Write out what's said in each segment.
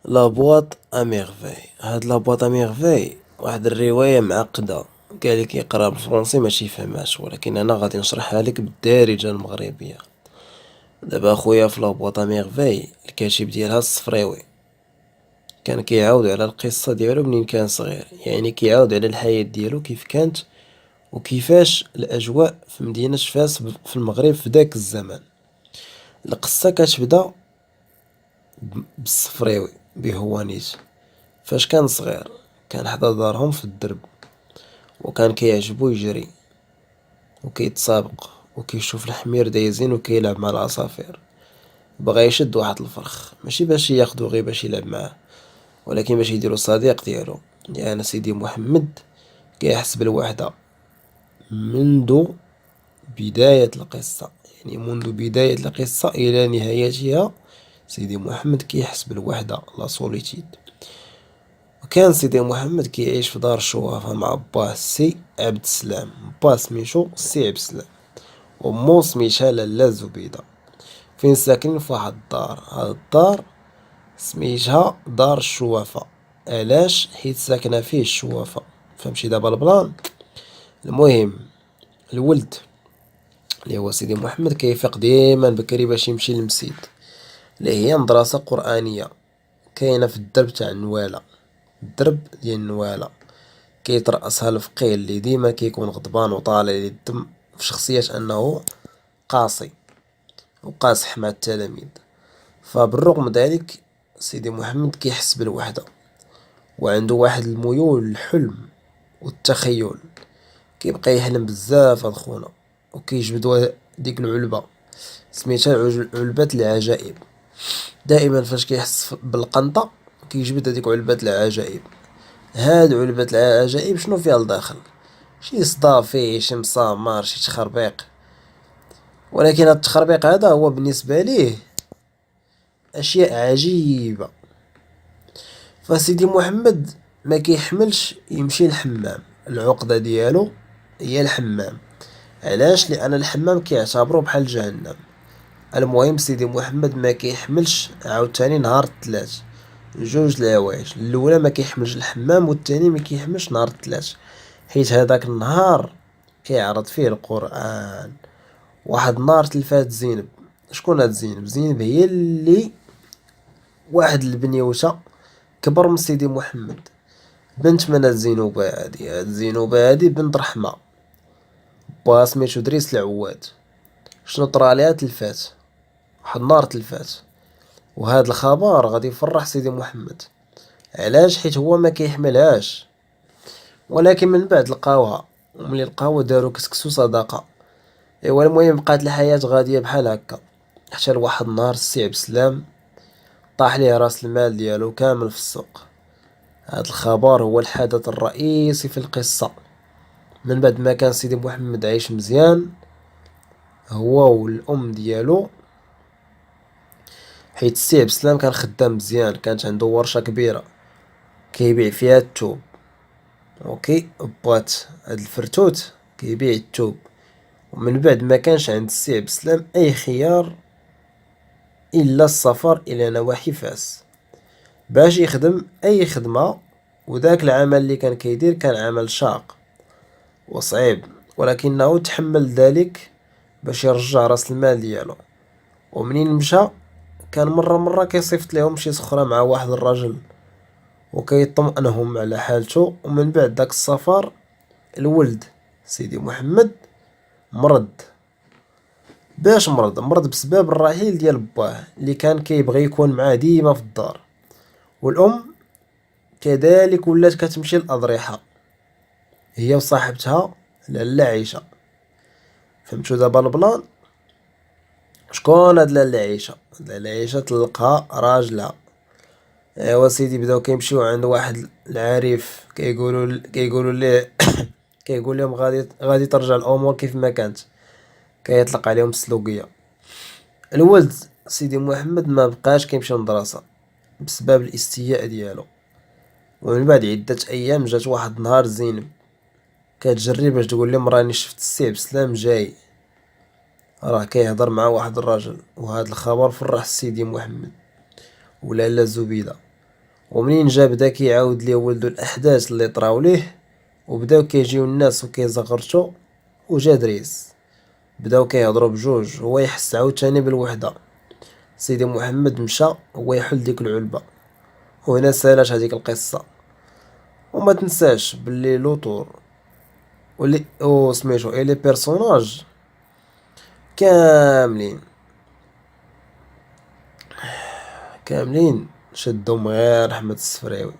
لا بواط اميرفي. هاد لا بواط اميرفي واحد الرواية معقدة، قال لك يقرا بالفرنسي ماشي يفهمهاش، ولكن انا غادي نشرحها لك بالدارجة المغربية. دابا اخويا في لا بواط اميرفي الكاتب ديالها الصفريوي كان كيعاود على القصة ديالو منين كان صغير، يعني كيعاود على الحياة ديالو كيف كانت وكيفاش الاجواء في مدينة فاس في المغرب في داك الزمان. القصة كتبدا بالصفريوي به هو نيت. فاش كان صغير كان حدا دارهم في الدرب، وكان كيعجبو يجري وكيتسابق وكيشوف الحمير دايزين وكيلعب مع العصافير. بغا يشد واحد الفرخ ماشي باش ياخدو غير باش يلعب معاه، ولكن باش يديرو صديق ديالو. يعني سيدي محمد كيحس بالوحدة منذ بداية القصة، يعني منذ بداية القصة إلى نهايتها. سيدي محمد كيحس بالوحدة لا سوليتيد. وكان سيدي محمد كيعيش في دار الشوافة مع باه السي عبد السلام. باه سميتو السي عبد السلام، ومو سميتها لالا زبيدة. فين ساكنين في واحد الدار، هاد الدار سميتها دار الشوافة. علاش؟ حيت ساكنة فيه الشوافة. فهمتي دابا البلان؟ المهم الولد اللي هو سيدي محمد كيفيق ديما بكري باش يمشي للمسجد، اللي هي مدرسة قرآنية كاينة في الدرب تاع النوالة. الدرب ديال النوالة كيترأسها الفقيه اللي ديما كيكون غضبان وطالع للدم في شخصية انه قاسي وقاصح مع التلاميذ. فبالرغم من ذلك سيدي محمد كيحس بالوحدة، وعنده واحد الميول للحلم والتخيل. كيبقى يحلم بزاف هاد خونا، وكيجبد ديك العلبة سميتها علبة العجائب. دائما فاش كيحس بالقنطة كيجبد هذيك علبة العجائب. هاد علبة العجائب شنو فيها لداخل؟ شي صدافي، شي مسامار، شي تخربيق. ولكن هاد التخربيق هذا هو بالنسبة ليه اشياء عجيبة. فسيدي محمد ما كيحملش يمشي الحمام، العقدة ديالو هي الحمام. علاش؟ لان الحمام كيعتبروه بحال جهنم. المهم سيدي محمد ما كيحملش عاوتاني نهار الثلاث، جوج الحوايج. الاولى ما كيحملش الحمام، والثاني ما كيحملش نهار الثلاث، حيت هذاك النهار كيعرض فيه القرآن. واحد النهار تلفات زينب. شكون هاد زينب؟ زينب هي اللي واحد البنيوته كبر من سيدي محمد، بنت من الزينوبة هادي. هاد الزينوبة هادي بنت رحمة، با سميتو دريس العواد. شنو طرا ليها؟ تلفات واحد النهار تلفات. وهاد الخبر غادي يفرح سيدي محمد. علاش؟ حيت هو ما كيحملهاش. ولكن من بعد لقاوها، وملي لقاوها دارو كسكسو صداقة. ايوا المهم بقات الحياة غادية بحال هكا، حتى لواحد النهار السي عبد السلام طاح ليه راس المال ديالو كامل في السوق. هاد الخبر هو الحدث الرئيسي في القصة. من بعد ما كان سيدي محمد عايش مزيان هو والأم ديالو، حيت السي عبد السلام كان خدام مزيان، كانت عنده ورشة كبيرة كيبيع فيها التوب. اوكي، بات هاد الفرتوت كيبيع التوب. ومن بعد ما كانش عند السي عبد السلام اي خيار الا السفر الى نواحي فاس باش يخدم اي خدمة. وذاك العمل اللي كان كيدير كان عمل شاق وصعيب، ولكنه تحمل ذلك باش يرجع راس المال ديالو. ومنين مشى كان مرة كيصيفط لهم شي سخرة مع واحد الرجل وكيطمئنهم على حالته. ومن بعد داك السفر الولد سيدي محمد مرض. باش مرض بسبب الرحيل ديال باه اللي كان كيبغي يكون معاه ديما في الدار. والام كذلك ولات كتمشي للاضرحه هي وصاحبتها لاله عيشه. فهمتوا دابا البلان؟ شكون هاد لاله عيشه؟ لاله عيشه تلقى راجلها. ايوا سيدي بداو كيمشيو عند واحد العارف كيقولوا ليه كيقول لهم غادي ترجع الامور كيف ما كانت. كيطلق عليهم السلوقيه. الولد سيدي محمد ما بقاش كيمشي للمدرسه بسبب الاستياء ديالو. ومن بعد عدة ايام جات واحد النهار زينب كتجري باش تقول لهم راني شفت السي عبد السلام جاي، راه كيهضر مع واحد الراجل. وهذا الخبر فرح سيدي محمد ولاله زبيده. ومنين جا بدا كيعاود ليه ولدو الاحداث اللي طراو ليه، وبداو كيجيو الناس وكيزغرتو، وجا دريس بداو كيهضروا بجوج، هو يحس عاوتاني بالوحده. سيدي محمد مشى هو يحل ديك العلبه، وهنا سالات هذيك القصه. وما تنساش باللي لوطور ولي او سميتو اي لي بيرسوناج كاملين كاملين شدهم غير احمد السفراوي.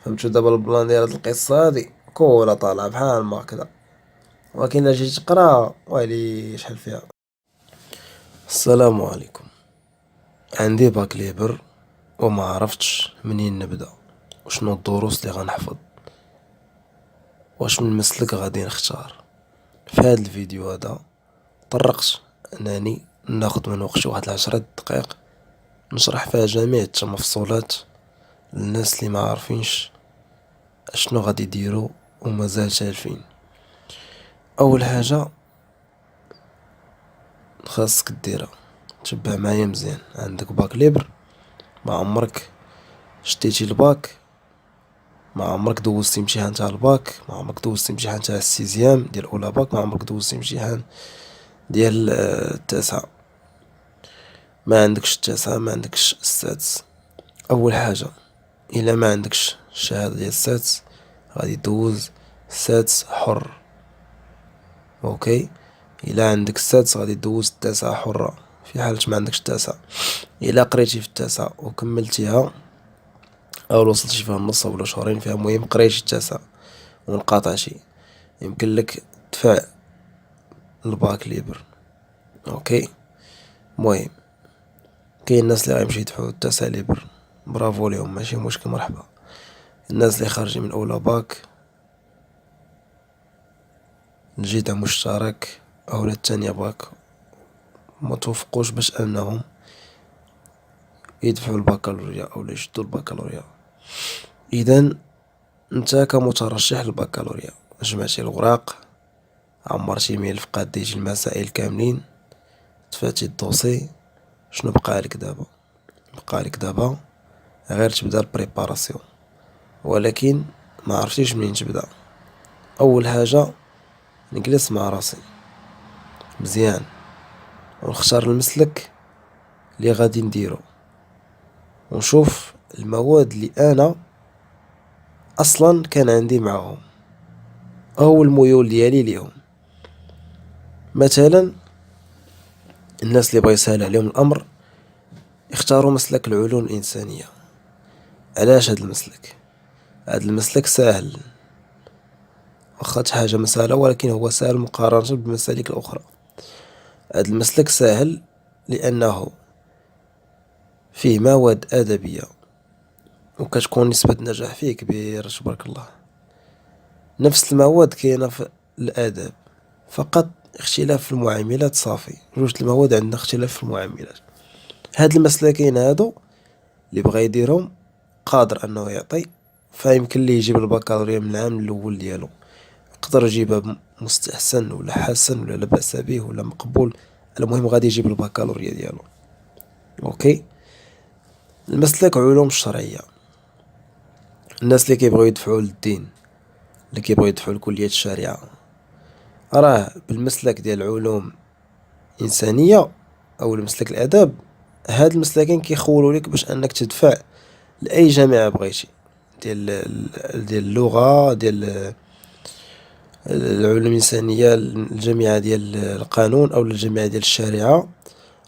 فهمتو دابا البلان ديال هاد القصه هادي كولا طالعه بحال ما كدا، ولكن الا جيت تقرا ويلي شحال فيها. السلام عليكم. عندي باك ليبر وما عرفتش منين نبدا، وشنو الدروس اللي غنحفظ، واش من مسلك غادي نختار. في هذا الفيديو هذا طرقت انني ناخذ من وقتي واحد 10 دقائق نشرح فيها جميع التمفصلات للناس اللي ما عارفينش اشنو غادي يديروا ومازال شارفين. اول حاجه خاصك ديرها، تبع معايا مزيان. عندك باك ليبر، ما عمرك شديتي الباك، ما عمرك دوزتي امتحان تاع الباك، ما عمرك دوزتي امتحان تاع السيزيام ديال اولى باك، ما عمرك دوزتي امتحان ديال التاسعة، ما عندكش التاسعة، ما عندكش السادس. اول حاجة الا ما عندكش الشهادة ديال السادس غادي دوز السادس حر، اوكي. الا عندك السادس غادي دوز التاسعة حرة في حالة ما عندكش التاسعة. الا قريتي في التاسعة وكملتيها او وصلتي فيها النص ولا شهرين فيها، مهم قريتي التاسعة ومنقاطعتي، يمكن لك تدفع الباك ليبر، اوكي. مهم كاين الناس اللي غيمشيو يدفعو التاسع ليبر، برافو ليهم، ماشي مشكل، مرحبا. الناس اللي خارجين من اولى باك الجدع مشترك او التانية باك ما توفقوش باش انهم يدفعوا البكالوريا او يشدوا البكالوريا. اذا انت كمترشح للبكالوريا جمعتي الوراق، عمرتي ملف، قاديتي المسائل كاملين، دفعتي الدوسي، شنو بقالك دابا؟ بقالك دابا غير تبدا البريباراسيون، ولكن ما عرفتيش منين تبدا. اول حاجه نجلس مع راسي مزيان ونختار المسلك اللي غادي نديرو، ونشوف المواد اللي انا اصلا كان عندي معاهم او الميول ديالي ليهم. مثلا الناس اللي بغا يسهل عليهم الامر يختاروا مسلك العلوم الانسانيه. علاش هاد المسلك؟ هاد المسلك ساهل، واخا حاجه مسألة ولكن هو سهل مقارنة بالمسالك الاخرى. هاد المسلك ساهل لانه فيه مواد ادبيه وكتكون نسبة النجاح فيه كبيرة تبارك الله. نفس المواد كاينة في الآداب، فقط اختلاف في المعاملات صافي. جوج المواد عندنا اختلاف في المعاملات. هاد المسلكين هادو اللي بغا يديرهم قادر انه يعطي، فيمكن ليه يجيب البكالوريا من العام الاول ديالو، يقدر يجيبها مستحسن ولا حسن ولا لا بأس به ولا مقبول، المهم غادي يجيب البكالوريا ديالو، اوكي. المسلك علوم الشرعية، الناس اللي كيبغيو يدفعوا للدين، اللي كيبغيو يدفعوا لكلية الشريعة، راه بالمسلك ديال علوم إنسانية أو المسلك الآداب، هاد المسلكين كيخولوا لك باش أنك تدفع لأي جامعة بغيتي، ديال اللغة، ديال العلوم الإنسانية، الجامعة ديال القانون أو الجامعة ديال الشريعة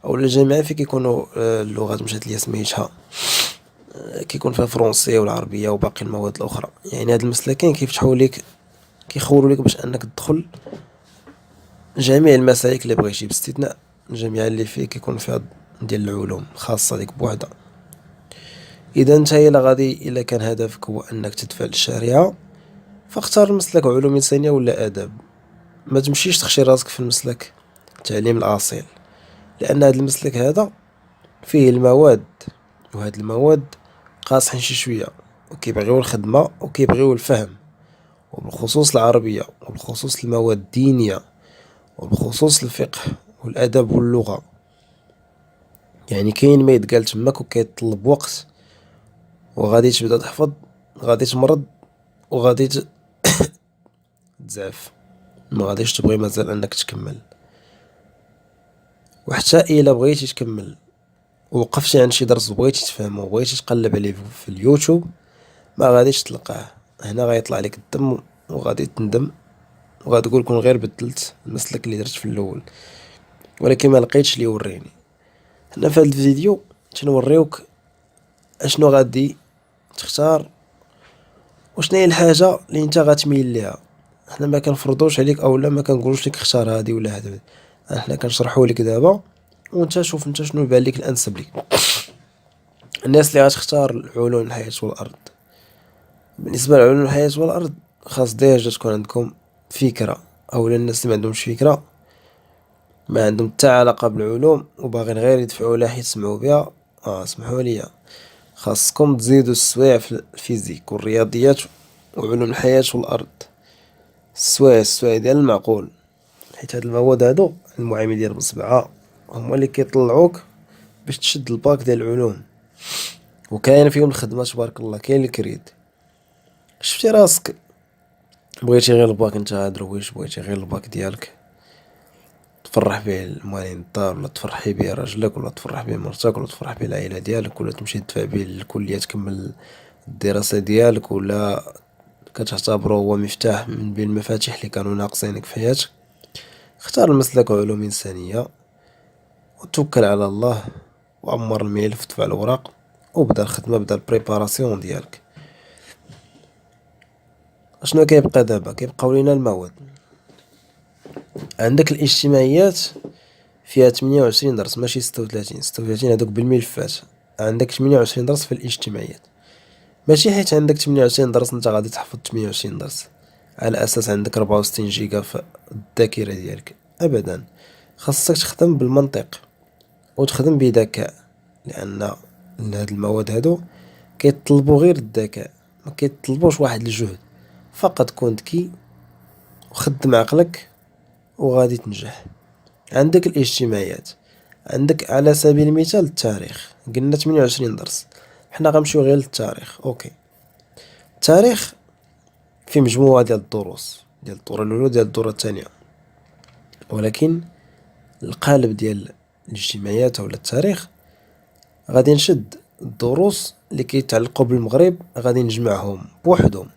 أو الجامعة في كيكونوا اللغات مشات ليا سميتها كيكون فيها فرونسي والعربية وباقي المواد الأخرى. يعني هاد المسلكين كيفتحوا لك، كيخولوا لك باش أنك تدخل جميع المسالك اللي بغيتي باستثناء الجامعة اللي فيه كيكون فيها ديال العلوم الخاصة ديك بوحدها. اذا انت الا غادي الا كان هدفك هو انك تدفع للشريعة فاختار المسلك علوم انسانية ولا اداب، ما تمشيش تخشي راسك في المسلك التعليم الاصيل، لان هذا المسلك هذا فيه المواد، وهاد المواد قاصحين شي شوية وكيبغيو الخدمة وكيبغيو الفهم، وبالخصوص العربية وبالخصوص المواد الدينية وبخصوص الفقه والأدب واللغة. يعني كاين ما يتقال تماك وكيطلب وقت وغادي تبدا تحفظ، غادي تمرض، وغادي تزعف، ما غاديش تبغي مازال انك تكمل. وحتى الا بغيتي تكمل ووقفتي عند شي درس وبغيتي تفهمو وبغيتي تقلب عليه في اليوتيوب، ما غاديش تلقاه. هنا غيطلع لك الدم وغادي تندم، وغتقول كون غير بدلت المسلك اللي درت في الاول، ولكن ما لقيتش اللي يوريني. هنا في هذا الفيديو تنوريوك اشنو غادي تختار وشنا هي الحاجه اللي انت غتميل ليها. حنا ما كنفرضوش عليك اولا ما كنقولوش لك اختار هذه ولا هذا، حنا كنشرحوا لك دابا وانت شوف انت شنو يبان لك الانسب لك. الناس اللي غتختار العلوم الحياة والارض، بالنسبه لعلوم الحياة والارض خاص ديجا تكون عندكم فكره، اولا الناس اللي ما عندهمش فكره، ما عندهم حتى علاقه بالعلوم وباغيين غير يدفعوا لها حيت يسمعوا بها، اسمحوا لي، خاصكم تزيدوا السوايع في الفيزيك والرياضيات وعلوم الحياة والأرض، السوايع ديال المعقول، حيت هاد المواد هادو المعامل ديال بالسبعة هما اللي كيطلعوك باش تشد الباك ديال العلوم، وكاين فيهم الخدمة تبارك الله، كاين الكريد. شفتي راسك بغيتي غير الباك نتا درويش، بغيتي غير الباك ديالك تفرح به الموالين الدار، ولا تفرحي به راجلك، ولا تفرح به مرتك، ولا تفرح به العائلة ديالك، ولا تمشي تدفع به للكلية تكمل الدراسة ديالك، ولا كتعتبرو هو مفتاح من بين المفاتيح اللي كانوا ناقصينك في حياتك، اختار المسلك علوم إنسانية وتوكل على الله وعمر الملف ودفع الأوراق وبدا الخدمة، بدا البريباراسيون ديالك. اشنو كيبقى دابا؟ كيبقاو لينا المواد. عندك الاجتماعيات فيها 28 درس ماشي 36، 36 هادوك بالملفات، عندك 28 درس في الاجتماعيات، ماشي حيت عندك 28 درس انت غادي تحفظ 28 درس على اساس عندك 64 جيجا في الذاكرة ديالك، ابدا. خاصك تخدم بالمنطق وتخدم بذكاء، لان هاد المواد هادو كيطلبوا غير الذكاء، ما كيطلبوش واحد الجهد، فقط كون ذكي وخدم عقلك وغادي تنجح. عندك الاجتماعيات، عندك على سبيل المثال التاريخ، قلنا 28 درس، حنا غنمشيو غير للتاريخ. اوكي، التاريخ في مجموعة ديال الدروس، ديال الدورة الأولى ديال الدورة الثانية، ولكن القالب ديال الاجتماعيات ولا التاريخ غادي نشد الدروس اللي كيتعلقوا بالمغرب غادي نجمعهم بوحدهم،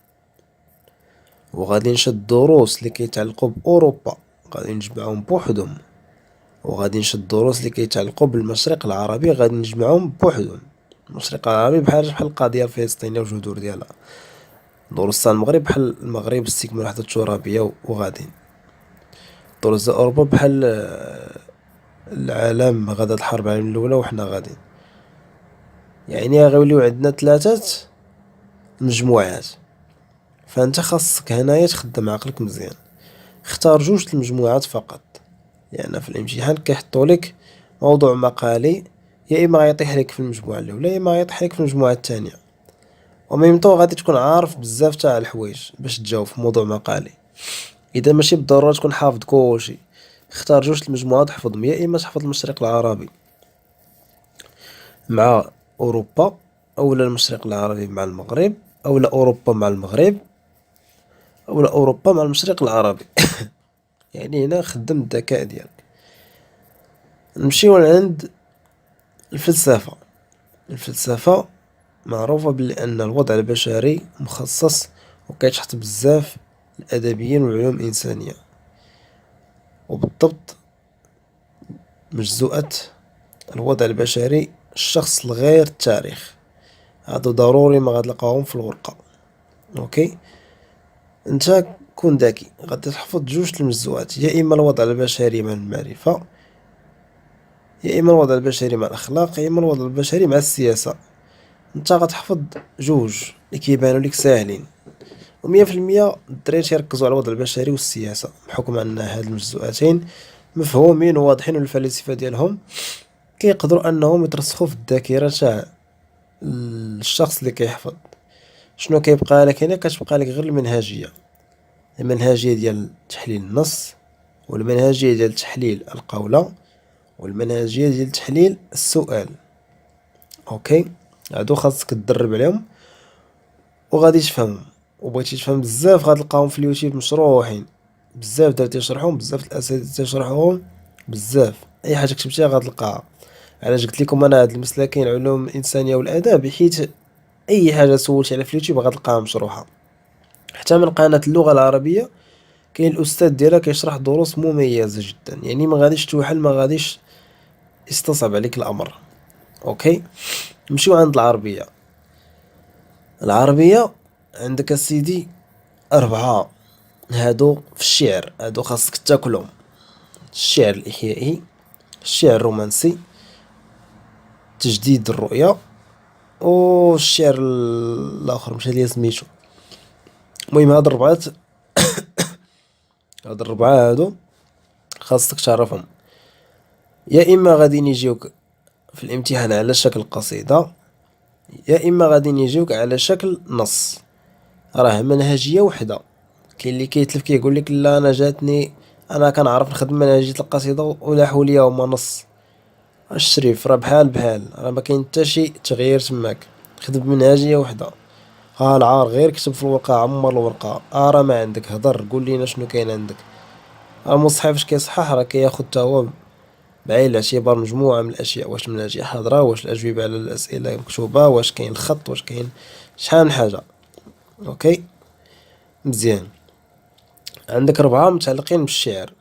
وغادي نشد الدروس اللي كيتعلقوا بأوروبا غادي نجمعهم بوحدهم، وغادي نشد الدروس اللي كيتعلقوا بالمشرق العربي غادي نجمعهم بوحدهم. المشرق العربي بحال القضية الفلسطينية والجذور ديالها، دروس تاع المغرب بحال المغرب استكمال الوحدة الترابية وغادي، دروس ديال أوروبا بحال العالم غدا الحرب العالمية الأولى وحنا غادي، يعني غيوليو عندنا 3 مجموعات. فانت خاصك هنايا تخدم عقلك مزيان، اختار 2 المجموعات فقط، لان في الامتحان كيحطوا لك موضوع مقالي، يا اما غيطيح لك في المجموعه الاولى يا اما غيطيح لك في المجموعه الثانيه، وميمطو غادي تكون عارف بزاف تاع الحوايج باش تجاوب في موضوع مقالي. اذا ماشي بالضروره تكون حافظ كلشي، اختار 2 المجموعات حفظهم، يا اما تحفظ المشرق العربي مع اوروبا، اولا المشرق العربي مع المغرب، اولا اوروبا مع المغرب، اولا اوروبا مع المشرق العربي. يعني هنا خدم الذكاء ديالك. نمشيو لعند الفلسفة. الفلسفة معروفة بأن الوضع البشري مخصص وكيتحط بزاف الأدبيين والعلوم الإنسانية، وبالضبط مجزوءة الوضع البشري الشخص الغير التاريخ، هادو ضروري ما غتلقاهم في الورقة. اوكي، انت كون ذكي غادي تحفظ 2 المجزوءات، يا اما الوضع البشري مع المعرفة، يا اما الوضع البشري مع الاخلاق، يا اما الوضع البشري مع السياسة. انت غتحفظ 2 اللي كيبانو ليك ساهلين، ومية في المية الدراري تيركزو على الوضع البشري والسياسة بحكم ان هاد المجزوءتين مفهومين وواضحين، والفلاسفة ديالهم كيقدروا انهم يترسخوا في الذاكرة تاع الشخص اللي كيحفظ. شنو كيبقى لك هنا؟ كتبقى لك غير المنهجية، المنهجية ديال تحليل النص، والمنهجية ديال تحليل القولة، والمنهجية ديال تحليل السؤال. اوكي، هادو خاصك تدرب عليهم وغادي تفهمهم. وبغيتي تفهم بزاف غتلقاهم في اليوتيوب مشروحين بزاف، درت يشرحوهم بزاف، الاساتذه تيشرحوهم بزاف، اي حاجه كتبتيها غتلقاها. علاش قلت لكم انا هاد المسلكين علوم الانسانيه والاداب؟ حيت اي حاجه سولتي عليها في اليوتيوب غتلقاها مشروحه. حتى من قناه اللغه العربيه كاين الاستاذ ديالها كيشرح دروس مميزه جدا، يعني ما غاديش توحل، ما غاديش يستصعب عليك الامر. اوكي، نمشيو عند العربيه. العربيه عندك اسيدي 4، هادو في الشعر، هادو خاصك تاكلهم: الشعر الإحيائي، الشعر الرومانسي، تجديد الرؤية، والشعر الآخر مشى ليا سميتو. المهم هاد الربعات هاد الربعة هادو خاصك تعرفهم. يا إما غادي يجيوك في الامتحان على شكل قصيدة، يا إما غادي يجيوك على شكل نص. راه منهجية وحدة. كاين اللي كيتلف كيقول لك لا أنا جاتني، أنا كنعرف نخدم منهجية القصيدة ولاحوا ليا هما نص. الشريف راه بحال بحال، راه ما كاين حتى شي تغيير تماك، خدم بمنهجية وحدة. ها العار غير كتب في الورقة، عمر الورقة، راه ما عندك هضر قول لينا شنو كاين عندك. المصحف فاش كيصحح راه كياخد تا هو بعين الاعتبار مجموعة من الأشياء، واش المنهجية حاضرة، واش الأجوبة على الأسئلة مكتوبة، واش كاين الخط، واش كاين شحال من حاجة. أوكي مزيان. عندك 4 متعلقين بالشعر: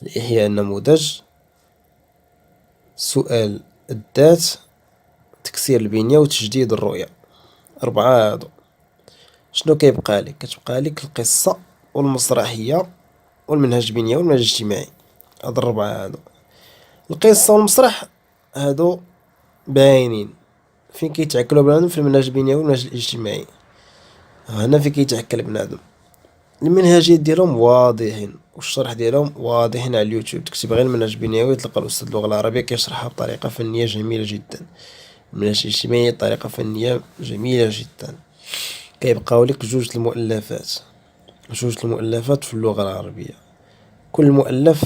الإحياء النموذج، سؤال الذات، تكسير البنية، وتجديد الرؤية. 4 هادو. شنو كيبقى لك؟ كتبقى لك القصة والمسرحية والمنهج البنية والمنهج الاجتماعي. هاد 4 هادو. القصة والمسرح هادو باينين فين كيتعكلو بنادم، في المنهج البنيوي والمنهج الاجتماعي، هنا فين كيتعكل بنادم. المنهجيات ديالهم واضحين والشرح ديالهم واضحين على اليوتيوب، تكتب غير المنهج البنيوي تلقى الاستاذ اللغة العربية كيشرحها بطريقة فنية جميلة جدا. المنهج الاجتماعي طريقة فنية جميلة جدا. كيبقاو لك جوج المؤلفات في اللغة العربية، كل مؤلف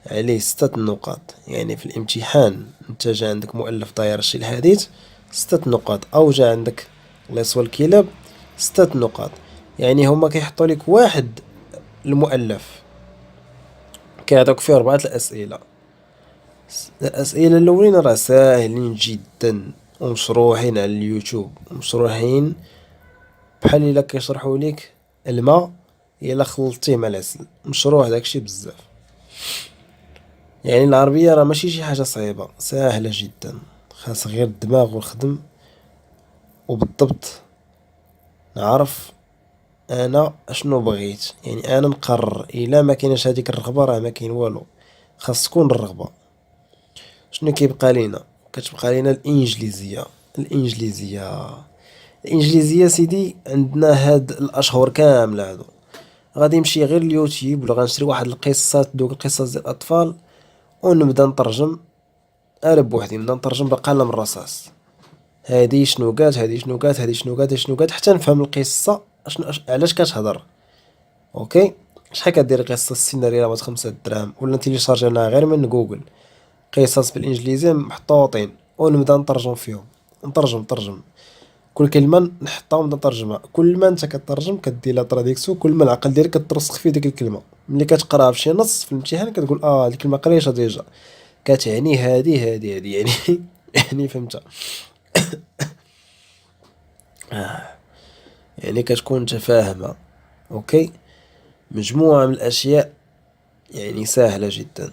عليه 6 نقاط. يعني في الامتحان انت جا عندك مؤلف طاير الشي الحديث 6 نقاط، او جا عندك اللص والكلاب 6 نقاط. يعني هما كيحطوا لك واحد المؤلف كيعطيوك فيه 4 الأسئلة. الأسئلة الأولين راه ساهلين جدا ومشروحين على اليوتيوب، مشروحين بحال الا كيشرحوا لك الماء الا خلطتيه مع العسل، مشروح داكشي بزاف. يعني العربية راه ماشي شي حاجة صعيبة، ساهلة جدا، خاص غير الدماغ والخدم وبالضبط نعرف انا اشنو بغيت. يعني انا نقرر، الا ما كايناش هذيك الرغبة راه ما كاين والو، خاص تكون الرغبة. شنو كيبقى لينا؟ كتبقى لينا الانجليزية. الانجليزية الانجليزية سيدي عندنا هاد الاشهر كاملة هادو، غادي نمشي غير اليوتيوب ولا غنشري واحد القصات، دوك القصص ديال الاطفال، ونبدا نترجم. انا بوحدي نبدا نترجم بقلم الرصاص، هادي شنو قالت، هادي شنو قالت، هادي شنو قالت، هادي شنو قالت، حتى نفهم القصة علاش كتهضر. اوكي، شحال كدير قصة السيناريو راه 5 دراهم، ولا نتيليشارجيناها غير من جوجل، قصص بالانجليزي محطوطين، ونبدا نترجم فيهم. نترجم كل كلمة نحطها ونبدا نترجمها. كل ما انت كترجم كدير لا تراديكسيون، كل ما العقل ديالك كترسخ فيه ديك الكلمة. ملي كتقراها في شي نص في الامتحان كتقول هاد الكلمة قريتها ديجا، كتعني هادي يعني يعني فهمتها. يعني كتكون انت فاهمها. اوكي، مجموعة من الاشياء يعني سهلة جدا.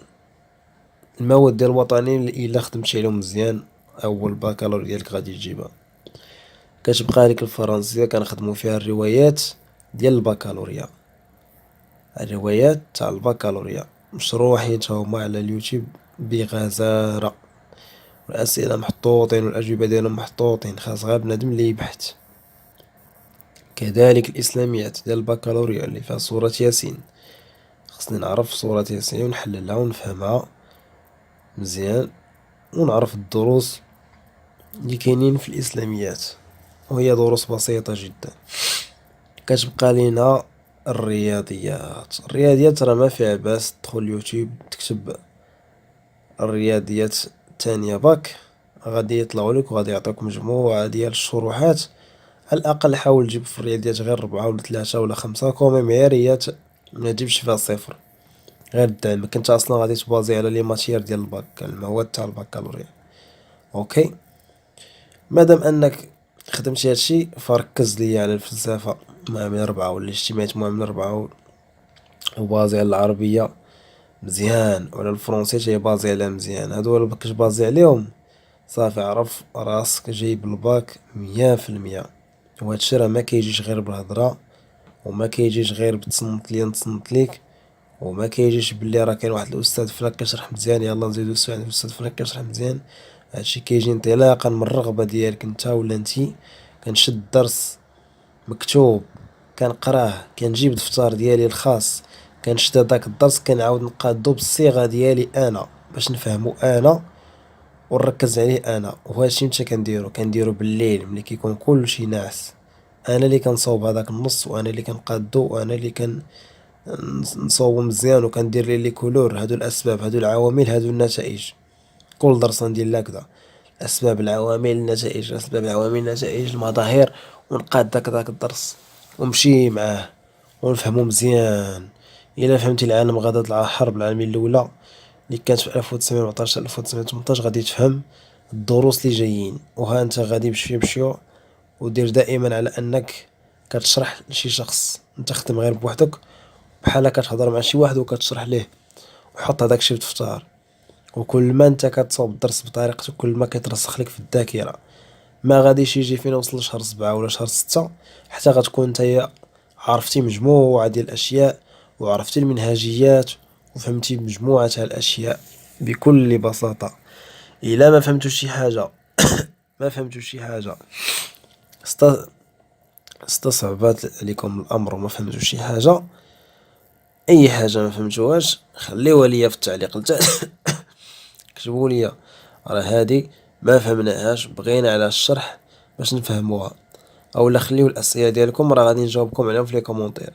المواد ديال الوطني الا خدمتي عليهم مزيان اول باكالور ديالك غادي تجيبها. كتبقى لك الفرنسية كنخدمو فيها الروايات ديال الباكالوريا، الروايات تاع الباكالوريا مشروحين تا هما على اليوتيوب بغزارة، والأسئلة محطوطين والأجوبة ديالهم محطوطين، خاص غير بنادم اللي يبحث. كذلك الإسلاميات ديال الباكالوريا اللي فيها سورة ياسين، خصني نعرف سورة ياسين ونحللها ونفهمها مزيان، ونعرف الدروس اللي كاينين في الإسلاميات، وهي دروس بسيطة جدا. كتبقى لينا الرياضيات راه ما فيها باس، تدخل اليوتيوب تكتب الرياضيات تانية باك غادي يطلعوا لك وغادي يعطيوك مجموعة ديال الشروحات. على الأقل حاول تجيب في الرياضيات غير 4 ولا 3 ولا 5 كوميم، عياريات ما تجيبش فيها صفر، غير الدعم. كنت أصلا غادي تبازي على لي ماتيير ديال الباك، المواد تاع البكالوريا. أوكي، مادام أنك خدمتي هادشي فركز ليا على الفلسفة معاملة 4 ولا الاجتماعيات معاملة 4، وبازي على العربية مزيان، وعلى الفرونسي تاهي بازي عليها مزيان. هادو الا مكنتش بازي عليهم صافي عرف راسك جايب الباك 100%. وهادشي راه ما كيجيش غير بالهضرة، وما كيجيش غير بتصنت ليا نتصنت ليك، وما كيجيش بلي راه كاين واحد الاستاذ فلان كيشرح مزيان يلا نزيدو السوق عند الاستاذ فلان كيشرح مزيان. هادشي كيجي انطلاقا من الرغبة ديالك نتا ولا نتي. كنشد الدرس مكتوب كنقراه، كنجيب الدفتر ديالي الخاص، كنشد هداك الدرس كنعاود نقادو بالصيغة ديالي انا باش نفهمو انا ونركز عليه انا. وهادشي متى كنديرو بالليل ملي كيكون كلشي ناعس. انا اللي كنصاوب هداك النص، وانا اللي كنقادو، وانا اللي نصاوبو مزيان، وكندير ليه لي كولور. هادو الاسباب، هادو العوامل، هادو النتائج. كل درس ندير لها هكذا: اسباب، العوامل، النتائج، اسباب، العوامل، النتائج، المظاهر. ونقاد داك الدرس ونمشي معاه ونفهمو مزيان. الا فهمتي العالم غدا الحرب العالمية الاولى اللي كانت في 1914 1918 غادي تفهم الدروس اللي جايين. وها انت غادي بشويه بشويه، ودير دائما على انك كتشرح لشي شخص. انت خدم غير بوحدك، بحال كتهضر مع شي واحد وكتشرح ليه، وحط هداك الشي في دفتر. وكل ما انت كتصاوب الدرس بطريقتك كل ما كيترسخ لك في الذاكرة. ما غاديش يجي فينا وصل لشهر 7 ولا شهر 6 حتى غتكون نتايا عرفتي مجموعة ديال الأشياء، وعرفتي المنهجيات، وفهمتي مجموعة تاع الأشياء بكل بساطة. إلا ما فهمتو شي حاجة ما فهمتو شي حاجة است... استصعبات عليكم الأمر وما فهمتو شي حاجة، أي حاجة ما فهمتوهاش خليوها ليا في التعليق لتحت. كتبوا ليا راه هادي ما فهمناهاش، بغينا على الشرح باش نفهموها. اولا خليو الاسئله ديالكم راه غادي نجاوبكم عليهم في لي كومونتير.